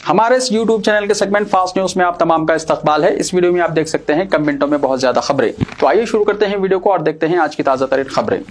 हमारे इस YouTube channel के सेगमेंट फास्ट न्यूज में आप तमाम का इस्तकबाल है। इस वीडियो में आप देख सकते हैं कम मिनटों में बहुत ज्यादा खबरें। तो आइए शुरू करते हैं वीडियो को और देखते हैं आज की ताजा तरीन खबरें।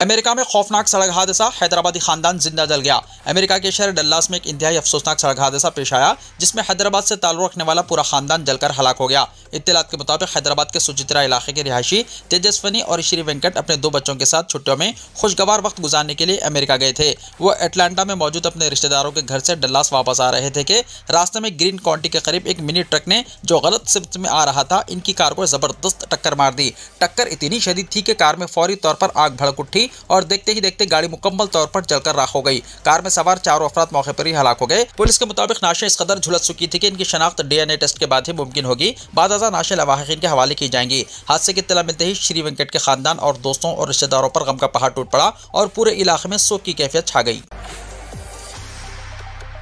अमेरिका में खौफनाक सड़क हादसा, हैदराबादी खानदान जिंदा जल गया। अमेरिका के शहर डल्लास में एक इंतहाई अफसोसनाक सड़क हादसा पेश आया, जिसमें हैदराबाद से ताल्लुक रखने वाला पूरा खानदान जलकर हलाक हो गया। इत्तलात के मुताबिक हैदराबाद के सुचित्रा इलाके के रिहायशी तेजस्वनी और श्री वेंकट अपने 2 बच्चों के साथ छुट्टियों में खुशगवार वक्त गुजारने के लिए अमेरिका गए थे। वो एटलांटा में मौजूद अपने रिश्तेदारों के घर से डल्लास वापस आ रहे थे कि रास्ते में ग्रीन काउंटी के करीब एक मिनी ट्रक ने, जो गलत सिमत में आ रहा था, इनकी कार को जबरदस्त टक्कर मार दी। टक्कर इतनी शदीद थी कि कार में फौरी तौर पर आग भड़क उठी और देखते ही देखते गाड़ी मुकम्मल तौर पर जलकर राख हो गई। कार में सवार 4 अफराद मौके पर ही हलाक हो गए। पुलिस के मुताबिक नाशें इस कदर झुलस चुकी थी कि इनकी शनाख्त DNA टेस्ट के बाद ही मुमकिन होगी। बादअज़ा नाशें लवाहिकीन के हवाले की जाएंगी। हादसे की इत्तला मिलते ही श्री वेंकट के खानदान और दोस्तों और रिश्तेदारों पर गम का पहाड़ टूट पड़ा और पूरे इलाके में शोक की कैफियत छा गई।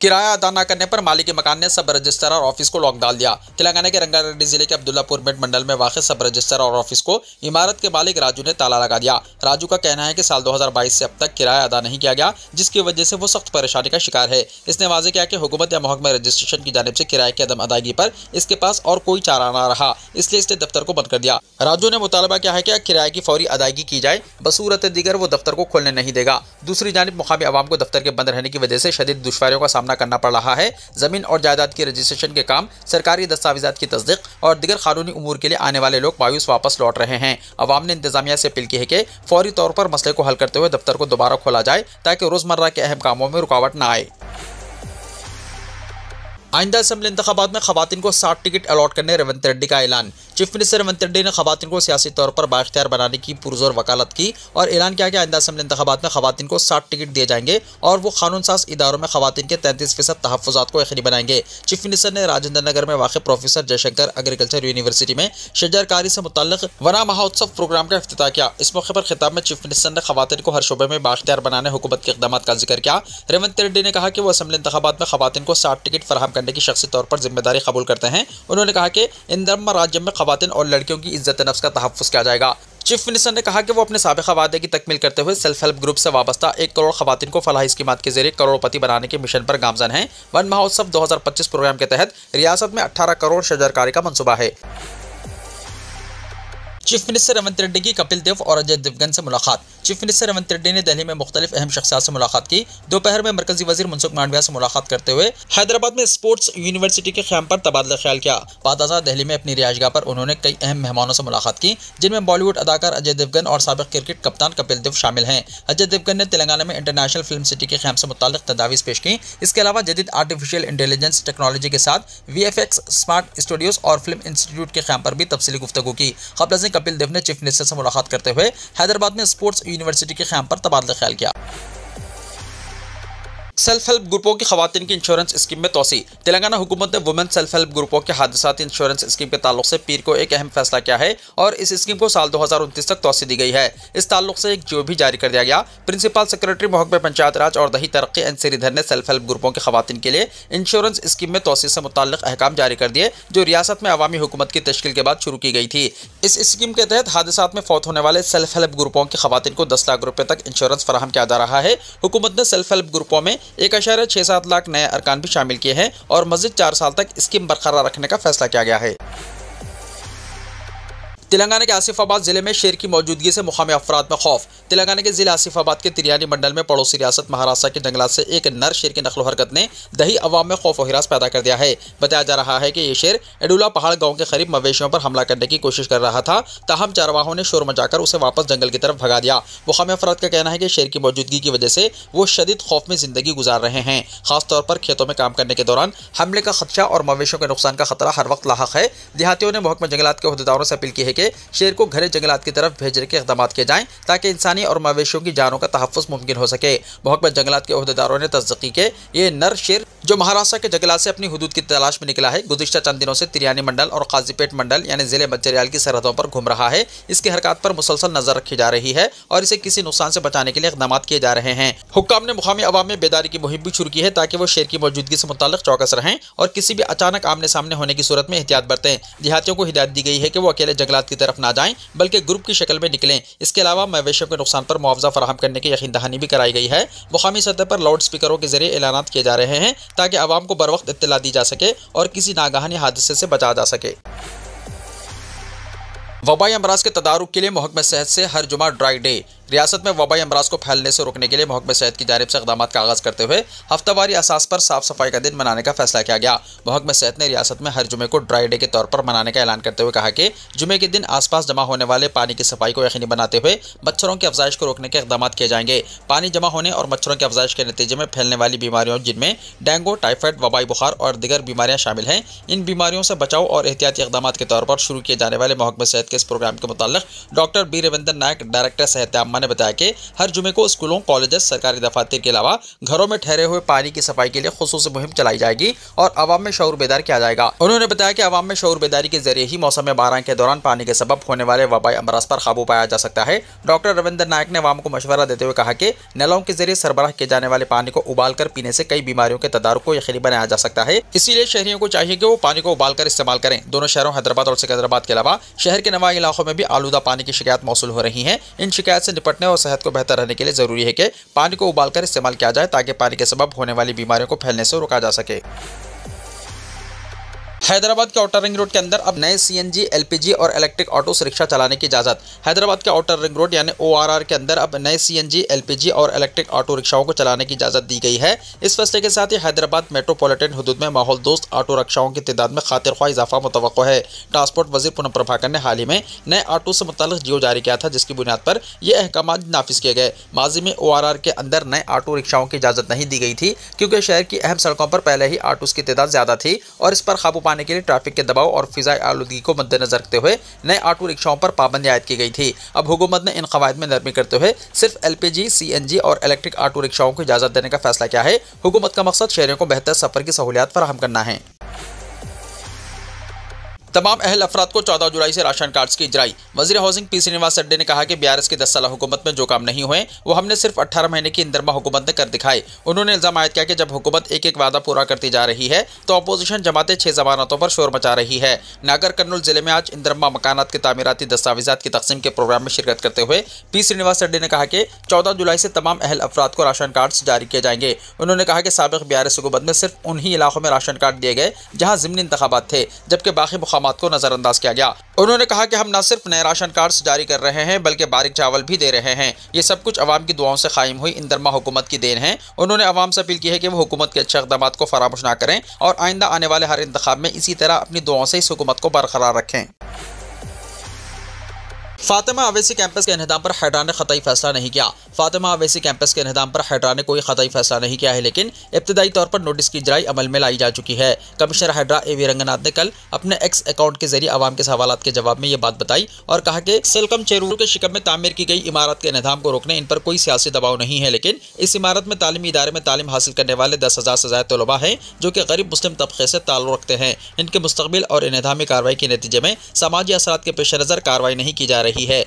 किराया अदा न करने पर मालिक मकान ने सब रजिस्ट्रार ऑफिस को लॉक डाल दिया। तेलंगाना के रंगारेड्डी जिले के अब्दुल्लापुर मेट मंडल में वाक़ सब रजिस्ट्रार ऑफिस को इमारत के मालिक राजू ने ताला लगा दिया। राजू का कहना है कि साल 2022 से अब तक किराया अदा नहीं किया गया, जिसकी वजह से वो सख्त परेशानी का शिकार है। इसने वाज़ेह किया कि हुकूमत या महकमा रजिस्ट्रेशन की जानिब से किराए की अदम अदायगी पर इसके पास और कोई चारा न रहा, इसलिए इसने दफ्तर को बंद कर दिया। राजू ने मुतालबा किया है कि किराए की फौरी अदायगी की जाए, बसूरत दीगर वो दफ्तर को खोलने नहीं देगा। दूसरी जानिब मुकामी अवाम को दफ्तर के बंद रहने की वजह से शदीद दुश्वारियों का सामना करना पड़ रहा है। जमीन और जायदाद की रजिस्ट्रेशन के काम, सरकारी दस्तावेजात की तस्दीक और दिगर कानूनी उमूर के लिए आने वाले लोग मायूस वापस लौट रहे हैं। अवाम ने इंतजामिया से अपील की है कि फौरी तौर पर मसले को हल करते हुए दफ्तर को दोबारा खोला जाए, ताकि रोजमर्रा के अहम कामों में रुकावट न आए। आइंदा असेंबली इंतखाबात में खवातीन को 60 टिकट अलॉट करने रेवंत रेड्डी का ऐलान। चीफ मिनिस्टर रेवंत रेड्डी ने खवातीन को सियासी तौर पर बाइख्तियार बनाने की पुरजोर वकालत की और ऐलान किया कि आइंदा असेंबली इंतखाबात में खवातीन को 60 टिकट दिए जाएंगे और वो कानून साज इदारों में खवातीन के 33% तहफ़्फ़ुज़ात को यकीनी बनाएंगे। चीफ मिनिस्टर ने राजेंद्र नगर में वाक़ प्रोफेसर जयशंकर एग्रीकल्चर यूनिवर्सिटी में शजरकारी से मुतल्लिक़ वना महोत्सव प्रोग्राम का इफ्तिताह किया। इस मौके पर खिताब में चीफ मिनिस्टर ने खवातीन को हर शोबे में बाइख्तियार बनाने हुकूमत के इक़दाम का जिक्र किया। रेवंत रेड्डी ने कहा कि वो असेंबली इंतखाबात में खवातीन को 60 टिकट फराहम करने की शख्सी तौर पर जिम्मेदारी कबूल करते हैं। उन्होंने कहा कि इन धर्म राज्य में खवातीन और लड़कियों की इज्जत नफ्स का तहफ़्फ़ुज़ किया जाएगा। चीफ मिनिस्टर ने कहा कि वो अपने साबिक़ा वादे की तकमील करते हुए सेल्फ हेल्प ग्रुप से वाबस्ता 1 करोड़ खवातीन को फलाही स्कीमात के जरिए करोड़पति बनाने के मिशन पर गामजन हैं। वन महोत्सव 2025 प्रोग्राम के तहत रियासत में 18 करोड़ शजरकारी का मंसूबा है। चीफ मिनिस्टर रेवंत रेड्डी की कपिल देव और अजय देवगन से मुलाकात। चीफ मिनिस्टर रेवंत रेड्डी ने दिल्ली में मुख्तलिफ अहम शख्सियात से मुलाकात की। दोपहर में मरकजी वजीर मनसुख मांडविया से मुलाकात करते हुए हैदराबाद में स्पोर्ट्स यूनिवर्सिटी के क़याम पर तबादला ख्याल किया। बादअज़ा दिल्ली में अपनी रिहाइशगाह पर उन्होंने कई अहम मेहमानों से मुलाकात की, जिनमें बॉलीवुड अदाकार अजय देवगन और साबिक़ क्रिकेट कप्तान कपिल देव शामिल हैं। अजय देवगन ने तेलंगाना में इंटरनेशनल फिल्म सिटी के क़याम से मुताल्लिक़ तजावीज़ पेश की। इसके अलावा जदीद आर्टिफिशियल इंटेलिजेंस टेक्नोलॉजी के साथ VFX स्मार्ट स्टूडियोज़ और फिल्म इंस्टीट्यूट के क़याम पर भी तफसीली गुफ्तगू की। क़ब्ल से कपिल देव ने चीफ मिनिस्टर से मुलाकात करते हुए हैदराबाद में स्पोर्ट्स यूनिवर्सिटी के क़याम पर तबादला ख्याल किया। सेल्फ हेल्प ग्रुपों की खवातीन की इंश्योरेंस स्कीम में तोसी। तेलंगाना हुकूमत ने वुमेन सेल्फ हेल्प ग्रुपों के हादसाती इंश्योरेंस स्कीम के ताल्लुक से पीर को एक अहम फैसला किया है और इस स्कीम को साल 2029 तक तोसी दी गई है। इस ताल्लुक से एक जियो भी जारी कर दिया गया। प्रिंसिपल सेक्रेटरी महकमा पंचायत राज और दही तरक्की एन श्रीधर ने सेल्फ हेल्प ग्रुपों की खवातीन के लिए इंश्योरेंस स्कीम में तोसी से मुताल्लिक अहकाम जारी कर दिए, जो रियासत में अवामी हुकूमत की तश्कील के बाद शुरू की गई थी। इस स्कीम के तहत हादसात में फौत होने वाले सेल्फ हेल्प ग्रुपों की खवातीन को 10 लाख रुपये तक इंश्योरेंस फराहम किया जा रहा है। हुकूमत ने सेल्फ हेल्प ग्रुपों में 1.67 लाख नए अरकान भी शामिल किए हैं और मज़ीद 4 साल तक स्कीम बरकरार रखने का फैसला किया गया है। तेलंगाना के आसिफाबाद जिले में शेर की मौजूदगी से मुकामी अफराद में खौफ। तेलंगाना के जिला आसिफाबाद के तिरियानी मंडल में पड़ोसी रियासत महाराष्ट्र के जंगलात से एक नर शेर की नकलो हरकत ने दही अवाम में खौफ और हिरास पैदा कर दिया है। बताया जा रहा है कि ये शेर एडुला पहाड़ गांव के करीब मवेशियों पर हमला करने की कोशिश कर रहा था, ताहम चारवाहों ने शोर मचाकर उसे वापस जंगल की तरफ भगा दिया। मुकामी अफराद का कहना है कि शेर की मौजूदगी की वजह से वो शदीद खौफ में जिंदगी गुजार रहे हैं। खासतौर पर खेतों में काम करने के दौरान हमले का खदशा और मवेशियों के नुकसान का खतरा हर वक्त लाहक है। देहातियों ने महकमा जंगलात के अहदेदारों से अपील की है कि शेर को जंगलात की तरफ भेजने के इक़दाम किए जाएं, ताकि इंसानी और मवेशियों की जानों का तहफ़्फ़ुज़ मुमकिन हो सके। महकमा जंगलात के अहदेदारों ने तस्दीक़ की कि ये नर शेर जो महाराष्ट्र के जंगलात से अपनी हुदूद की तलाश में निकला है, गुज़िश्ता चंद दिनों से तिरियानी मंडल और काजीपेट मंडल यानी ज़िले मंचिरियाल की सरहदों पर घूम रहा है। इसकी हरकत पर मुसलसल नजर रखी जा रही है और इसे किसी नुकसान से बचाने के लिए इक़दाम किए जा रहे हैं। हुक्काम ने मुकामी अवाम में बेदारी की मुहिम भी शुरू की है, ताकि वो शेर की मौजूदगी से मुताल्लिक़ चौकस रहें और किसी भी अचानक आमने सामने होने की सूरत में एहतियात बरतें। देहातियों को हिदायत दी गई है कि वो अकेले जंगलात की तरफ ना जाएं बल्कि ग्रुप की शक्ल में निकलें। इसके अलावा मवेशियों के नुकसान पर मुआवजा फराहम करने की यकीन दहानी भी कराई गई है। मुकामी सतह पर लाउड स्पीकरों के जरिए ऐलानात किए जा रहे हैं ताकि आवाम को बरवक्त इत्तला दी जा सके और किसी नागहानी हादसे से बचा जा सके। वबाई अमराज के तदारुक के लिए महकमा सेहत से हर जुमा ड्राई डे। रियासत में वबाई अमराज को फैलने से रोकने के लिए महकमा सेहत की जानिब से इक़दामात का आगाज़ करते हुए हफ्तावारी असास पर साफ सफाई का दिन मनाने का फैसला किया गया। महकमा सेहत ने रियासत में हर जुमे को ड्राई डे के तौर पर मनाने का ऐलान करते हुए कहा कि जुमे के दिन आसपास जमा होने वाले पानी की सफाई को यकीनी बनाते हुए मच्छरों की अफजाइश को रोकने के इक़दामात किए जाएंगे। पानी जमा होने और मच्छरों की अफजाइश के नतीजे में फैलने वाली बीमारियों जिनमें डेंगू, टाइफाइड, वबाई बुखार और दीगर बीमारियां शामिल हैं, इन बीमारियों से बचाव और एहतियाती इक़दामात के तौर पर शुरू किए जाने वाले महकमा सेहत के इस प्रोग्राम के मुताल्लिक़ डॉक्टर बी रविंदर नायक, डायरेक्टर सेहत आम्मा ने बताया कि हर जुमे को स्कूलों, कॉलेजेस, सरकारी दफातर के अलावा घरों में ठहरे हुए पानी की सफाई के लिए खुसूसी मुहिम चलाई जाएगी और आवाम में शऊर बेदार किया जाएगा। उन्होंने बताया कि आवाम में शऊर बेदारी के जरिए ही मौसम बारह के दौरान पानी के सबब होने वाले वबाई अमराज पर काबू पाया जा सकता है। डॉक्टर रविंदर नायक ने आवाम को मशवरा देते हुए कहा कि नलों के जरिए सरबराह किए जाने वाले पानी को उबाल कर पीने से कई बीमारियों के तदारुक को यकीनी बनाया जा सकता है। इसीलिए शहरियों को चाहिए कि वो पानी को उबाल कर इस्तेमाल करें। दोनों शहरों हैदराबाद और सिकंदराबाद के अलावा शहर के नवाई इलाकों में भी आलूदा पानी की शिकायत मौसूल हो रही है। इन शिकायत से निपटने और सेहत को बेहतर रहने के लिए जरूरी है कि पानी को उबालकर इस्तेमाल किया जाए ताकि पानी के सबब होने वाली बीमारियों को फैलने से रोका जा सके। हैदराबाद के आउटर रिंग रोड के अंदर अब नए सीएनजी, एलपीजी और इलेक्ट्रिक ऑटो रिक्शा चलाने की इजाजत। हैदराबाद के आउटर रिंग रोड यानी ओआरआर के अंदर अब नए सीएनजी, एलपीजी और इलेक्ट्रिक ऑटो रिक्शाओं को चलाने की इजाजत दी गई है। इस फैसले के साथ ही हैदराबाद मेट्रोपॉलिटन हुदूद में माहौल दोस्त ऑटो रिक्शाओं की तादाद में खातिर ख्वाह इजाफा मुतवक्को है। ट्रांसपोर्ट वजीर पूनम प्रभाकर ने हाल ही में नए ऑटो से मुताल्लिक जियो जारी किया था, जिसकी बुनियाद पर यह अहकाम नाफिज किए गए। माजी में ओआरआर के अंदर नए ऑटो रिक्शाओं की इजाजत नहीं दी गई थी क्योंकि शहर की अहम सड़कों पर पहले ही ऑटोस की तादाद ज्यादा थी और इस पर काबू पाने के लिए ट्रैफिक के दबाव और फिजाई आलूदगी को मद्देनजर रखते हुए नए ऑटो रिक्शाओं पर पाबंदी आयद की गई थी। अब हुकूमत ने इन कवायद में नरमी करते हुए सिर्फ एलपीजी, सीएनजी और इलेक्ट्रिक ऑटो रिक्शाओं को इजाजत देने का फैसला किया है। हुकूमत का मकसद शहरियों को बेहतर सफर की सहूलियत फराहम करना है। तमाम अहल अफराद को 14 जुलाई से राशन कार्ड्स की इजराई। वज़ीर हाउसिंग पी श्रीनिवास रेड्डी ने कहा कि बीआरएस की 10 साल हुकूमत में जो काम नहीं हुए वो हमने सिर्फ 18 महीने की इंदरमा हुकूमत ने कर दिखाए। उन्होंने इल्जाम आयद किया कि जब हुकूमत एक एक वादा पूरा करती जा रही है तो अपोजिशन जमातें 6 जमानतों पर शोर मचा रही है। नागर कर्नूल जिले में आज इंदरमा मकानात के तामीराती दस्तावेजात की तकसीम के प्रोग्राम में शिरकत करते हुए पी श्रीनिवास रेड्डी ने कहा कि 14 जुलाई से तमाम अहल अफराद को राशन कार्ड्स जारी किए जाएंगे। उन्होंने कहा कि साबिक़ बीआरएस हुकूमत में सिर्फ उन्हीं इलाकों में राशन कार्ड दिए गए जहाँ ज़िमनी इंतखाबात थे, जबकि बाकी मुकामात को नजरअंदाज किया गया। उन्होंने कहा कि हम न सिर्फ नए राशन कार्ड्स जारी कर रहे हैं बल्कि बारीक चावल भी दे रहे हैं। ये सब कुछ अवाम की दुआओं से कायम हुई इंदरमा हुकूमत की देन है। उन्होंने अवाम से अपील की है कि वो हुकूमत के अच्छे इक़दामात को फरामोश ना करें और आइंदा आने वाले हर इंतखाब में इसी तरह अपनी दुआओं से इस हुकूमत को बरकरार रखें। फातिमा अवैसी कैंपस के इन्हदाम पर हैडरा ने ख़तई फैसला नहीं किया। फातिमा अवैसी कैंपस के इन्हदाम पर हैडरा ने कोई ख़तई फैसला नहीं किया है, लेकिन इब्तदाई तौर पर नोटिस की इजराई अमल में लाई जा चुकी है। Commissioner हैडरा A.V.. रंगनाथ ने कल अपने एक्स अकाउंट के जरिए आवाम के सवालात के जवाब में ये बात बताई और कहा कि सेलकम चेरूर के शिकम में तामीर की गई इमारत के इन्हदाम को रोकने इन पर कोई सियासी दबाव नहीं है, लेकिन इस इमारत में तालीमी इदारे में तालीम हासिल करने वाले 10,000 से ज़्यादा तलबा हैं जो कि गरीब मुस्लिम तबके से ताल्लुक़ रखते हैं। इनके मुस्तकबिल और इन्हदामी कार्रवाई के नतीजे में समाजी असरात के पेश नज़र कार्रवाई नहीं की जा रही है।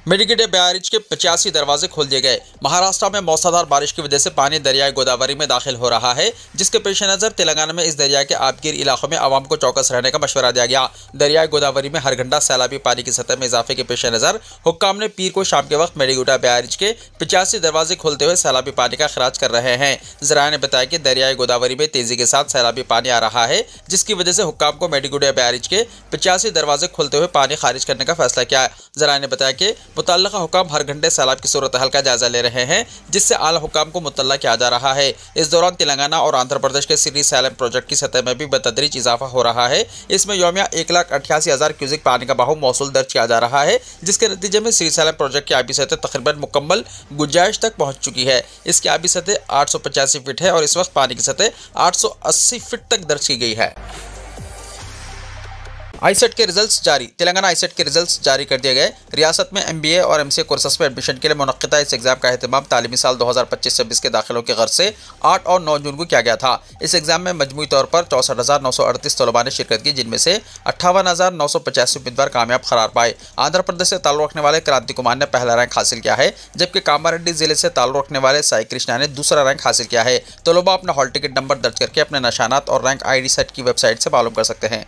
मेडिकेटे बैराज के 85 दरवाजे खोल दिए गए। महाराष्ट्र में मौसलाधार बारिश की वजह से पानी दरियाई गोदावरी में दाखिल हो रहा है, जिसके पेश नज़र तेलंगाना में इस दरिया के आबगिर इलाकों में आवाम को चौकस रहने का मशवरा दिया गया। दरियाई गोदावरी में हर घंटा सैलाबी पानी की सतह में इजाफे के पेश नज़र हुक्काम ने पीर को शाम के वक्त मेडिकेटे बैराज के 85 दरवाजे खोलते हुए सैलाबी पानी का खराज कर रहे हैं। ज़राए ने बताया कि दरियाई गोदावरी में तेजी के साथ सैलाबी पानी आ रहा है, जिसकी वजह से हुक्काम को मेडिकेटे बैराज के 85 दरवाजे खोलते हुए पानी खारिज करने का फैसला किया। ज़राए ने बताया कि मुतल्लिका हुक्काम हर घंटे सैलाब की सूरत हाल का जायजा ले रहे हैं, जिससे आला हुक्काम को मुतल्ला किया जा रहा है। इस दौरान तेलंगाना और आंध्र प्रदेश के श्री सैलम प्रोजेक्ट की सतह में भी बतदरीज इजाफा हो रहा है। इसमें यौमिया 1,88,000 क्यूसिक पानी का बहाव मौसूल दर्ज किया जा रहा है, जिसके नतीजे में श्री सैलम प्रोजेक्ट की आबी सतह तकरीबन मुकम्मल गुंजाइश तक पहुँच चुकी है। इसकी आबी सतह 885 फीट है और इस वक्त पानी की सतह 880 फीट तक दर्ज की गई है। आईसेट के रिजल्ट्स जारी। तेलंगाना आईसेट के रिजल्ट्स जारी कर दिए गए। रियासत में MBA और MCA कोर्सेस में एडमिशन के लिए मुनक्किदा इस एग्जाम का एहतमाम तालीमी साल 2025-26 के दाखिलों के गर्ज से 8 और 9 जून को किया गया था। इस एग्जाम में मजमूई तौर पर 64,938 तलबा ने शिरकत की, जिनमें से 58,985 उम्मीदवार कामयाब करार पाए। आंध्र प्रदेश से ताल्लुक़ रखने वाले क्रांति कुमार ने पहला रैंक हासिल किया है, जबकि कामारेड्डी जिले से ताल्लुक़ रखने वाले साई कृष्णा ने दूसरा रैंक हासिल किया है। तलबा अपना हॉल टिकट नंबर दर्ज करके अपने निशानात और रैंक ID सेट की वेबसाइट से मालूम कर सकते हैं।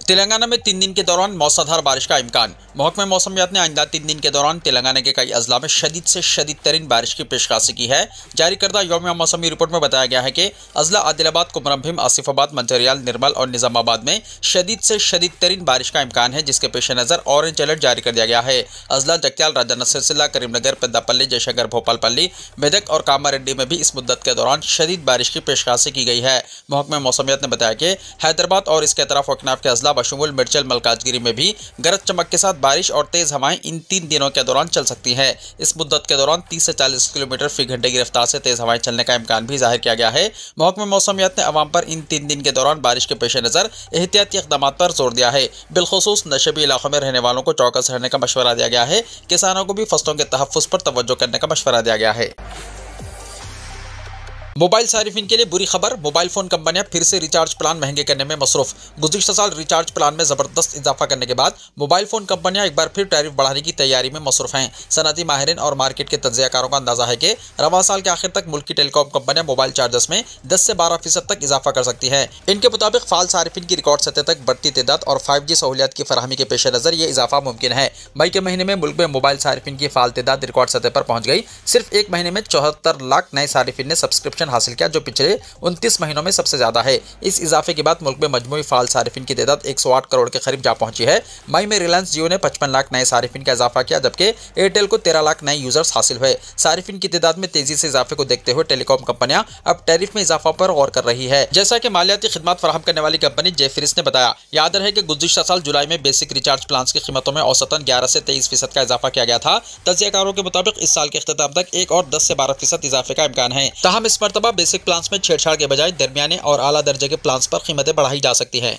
तेलंगाना में 3 दिन के दौरान मौसलाधार बारिश का इम्कान। महकमे मौसमियात ने आइंदा 3 दिन के दौरान तेलंगाना के कई अजला में शदीद से शदीद तरीन बारिश की पेशकशी की है। जारी करदा यौमिया मौसमी रिपोर्ट में बताया गया है कि अजला आदिलाबाद, कुमरमभीम, आसिफाबाद, मंचरियाल, निर्मल और निजामाबाद में शदीद से शदीद तरीन बारिश का इम्कान है, जिसके पेश नज़र ऑरेंज अलर्ट जारी कर दिया गया है। अजला, जगत्याल, राजन्न सिरसिल्ला, करीमनगर, पेद्दापल्ली, जयशंकर, भोपालपल्ली, मेदक और कामारेड्डी में भी इस मुद्दत के दौरान शदीद बारिश की पेशकशी की गई है। महकमे मौसमियात ने बताया कि हैदराबाद और इसके अतराफ वकनाफ के अजला बशमुल मिर्चल, मलकाजगिरी में भी गरज चमक के साथ बारिश और तेज हवाएं इन 3 दिनों के दौरान चल सकती हैं। इस मुद्दत के दौरान 30 से 40 किलोमीटर फी घंटे की रफ्तार से तेज हवाएं चलने का इम्कान भी जाहिर किया गया है। महकमे मौसमियात ने अवाम पर इन 3 दिन के दौरान बारिश के पेश नज़र एहतियाती इक़दाम पर जोर दिया है। बिलखुसूस नशबी इलाकों में रहने वालों को चौकस रहने का मशवरा दिया गया है। किसानों को भी फसलों के तहफ़्फ़ुज़ पर तवज्जो करने का मशवरा दिया गया है। मोबाइल सारिफिन के लिए बुरी खबर, मोबाइल फ़ोन कंपनियां फिर से रिचार्ज प्लान महंगे करने में मसरूफ। गुज़िश्ता साल रिचार्ज प्लान में ज़बरदस्त इजाफा करने के बाद मोबाइल फ़ोन कंपनियां एक बार फिर टैरिफ बढ़ाने की तैयारी में मसरूफ हैं। सनअती माहिरीन और मार्केट के तज्ज़ियाकारों का अंदाजा है कि रवा साल के आखिर तक मुल्क की टेलीकॉम कंपनियां मोबाइल चार्जर्स में 10 से 12% तक इजाफा कर सकती हैं। इनके मुताबिक फ़ाल सारिफिन की रिकॉर्ड सतह तक बढ़ती तादाद और 5G सहूलियात की फराहमी के पेश नज़र ये इजाफा मुमकिन है। मई के महीने में मुल्क में मोबाइल सारिफिन की फ़ाल तादाद रिकॉर्ड सतह पर पहुँच गई। सिर्फ एक महीने में 74 लाख नए सारिफिन ने सब्सक्रिप्शन हासिल किया, जो पिछले 29 महीनों में सबसे ज्यादा है। इस इजाफे के बाद मुल्क में मजमूई फाल सारिफिन की तादाद 108 करोड़ के करीब जा पहुंची है। मई में रिलायंस जियो ने 55 लाख नए सारिफिन का इजाफा किया, जबकि एयरटेल को 13 लाख नए यूजर्स हासिल हुए। सारिफिन की तादाद में तेजी से इजाफे को देखते हुए टेलीकॉम कंपनियां अब टैरिफ में इजाफा पर गौर कर रही है। जैसा कि मालियाती खिदमत फराहम करने वाली कंपनी जेफिरिस ने बताया। याद रहे कि गुज़िश्ता साल जुलाई में बेसिक रिचार्ज प्लान की कीमतों में औसतन 11 से 23% का इजाफा किया गया था। तज्ज़ियाकारों के मुताबिक इस साल के इख्तिताम तक एक और 10 से 12% इजाफे का इम्कान है। ताहम इस मरतबा बेसिक प्लान में छेड़छाड़ के बजाय दरमियाने और आला दर्जे के प्लान्स पर कीमतें बढ़ाई जा सकती हैं।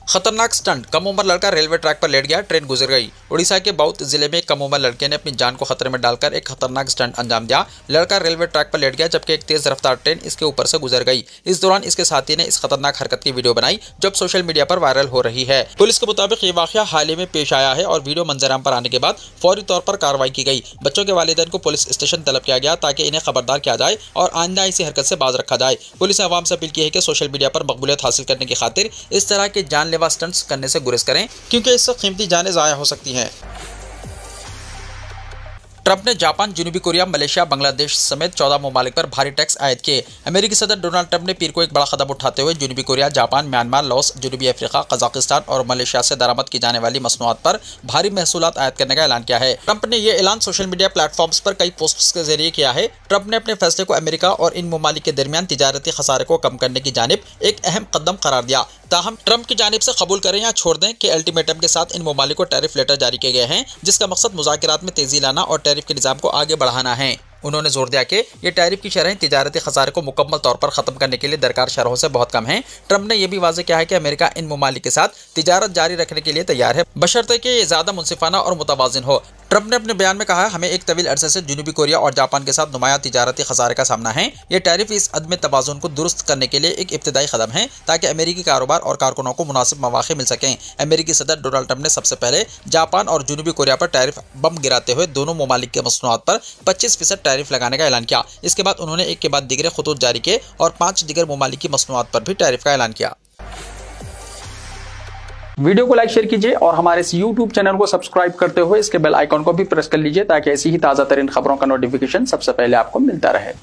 खतरनाक स्टंट, कम उम्र लड़का रेलवे ट्रैक पर लेट गया, ट्रेन गुजर गई। उड़ीसा के बौद्ध जिले में एक कम उम्र लड़के ने अपनी जान को खतरे में डालकर एक खतरनाक स्टंट अंजाम दिया। लड़का रेलवे ट्रैक पर लेट गया, जबकि एक तेज रफ्तार ट्रेन इसके ऊपर से गुजर गई। इस दौरान इसके साथी ने इस खतरनाक हरकत की वीडियो बनाई, जो अब सोशल मीडिया पर वायरल हो रही है। पुलिस के मुताबिक ये वाकया हाल ही में पेश आया है और वीडियो मंजराम पर आने के बाद फौरी तौर पर कार्रवाई की गई। बच्चों के वालिदैन को पुलिस स्टेशन तलब किया गया ताकि इन्हें खबरदार किया जाए और आइंदा ऐसी हरकत से बाज रखा जाए। पुलिस ने अवाम से अपील की है कि सोशल मीडिया पर मकबूलियत हासिल करने की खातिर इस तरह के जानलेवा स्टंट्स करने से गुरेज करें, क्योंकि इससे कीमती जानें ज़ाया हो सकती हैं। ट्रंप ने जापान, जनूबी कोरिया, मलेशिया, बांग्लादेश समेत 14 ममालिक पर भारी टैक्स आयद किए। अमेरिकी सदर डोनाल्ड ट्रंप ने पीर को एक बड़ा कदम उठाते हुए जनूबी कोरिया, जापान, म्यांमार, लाओस, जनूबी अफ्रीका, कजाकिस्तान और मलेशिया से दरामद की जाने वाली मसनूआत पर भारी महसूलात आयद करने का ऐलान किया है। ट्रंप ने यह ऐलान सोशल मीडिया प्लेटफॉर्म्स पर कई पोस्ट्स के जरिए किया है। ट्रंप ने अपने फैसले को अमेरिका और इन ममालिक के दरमियान तिजारती खसारे को कम करने की जानिब एक अहम कदम करार दिया। ताहम ट्रंप की जानिब से कबूल करें या छोड़ दें के अल्टीमेटम के साथ इन ममालिक को टैरिफ लेटर जारी किए गए हैं, जिसका मकसद मुज़ाकरात में तेजी लाना और टैरिफ के निज़ाम को आगे बढ़ाना है। उन्होंने जोर दिया कि ये टैरिफ की शरहें तिजारती खसारे को मुकम्मल तौर पर ख़त्म करने के लिए दरकार शरहों से बहुत कम हैं। ट्रंप ने यह भी वाज़ेह किया है कि अमेरिका इन ममालिक के साथ तिजारत जारी रखने के लिए तैयार है, बशर्ते कि ये ज़्यादा मुनसिफाना और मुतवाज़िन हो। ट्रंप ने अपने बयान में कहा, हमें एक तवील अरसे से जनूबी कोरिया और जापान के साथ नुमाया तिजारती खसारे का सामना है। ये टैरिफ इस अदम तवाज़ुन को दुरुस्त करने के लिए एक इब्तदाई कदम है, ताकि अमेरिकी कारोबार और कारकुनों को मुनासिब मौक़े मिल सकें। अमेरिकी सदर डोनाल्ड ट्रंप ने सबसे पहले जापान और जनूबी कोरिया पर टैरिफ बम गिराते हुए दोनों ममालिक के मसनूआत पर 25% टैरिफ लगाने का ऐलान किया। इसके बाद उन्होंने एक के बाद दीगरे खुतूत जारी किए और 5 दीगर ममालिक की मसनूआत पर भी टैरिफ का ऐलान किया। वीडियो को लाइक शेयर कीजिए और हमारे इस YouTube चैनल को सब्सक्राइब करते हुए इसके बेल आइकॉन को भी प्रेस कर लीजिए, ताकि ऐसी ही ताज़ा तरीन खबरों का नोटिफिकेशन सबसे पहले आपको मिलता रहे।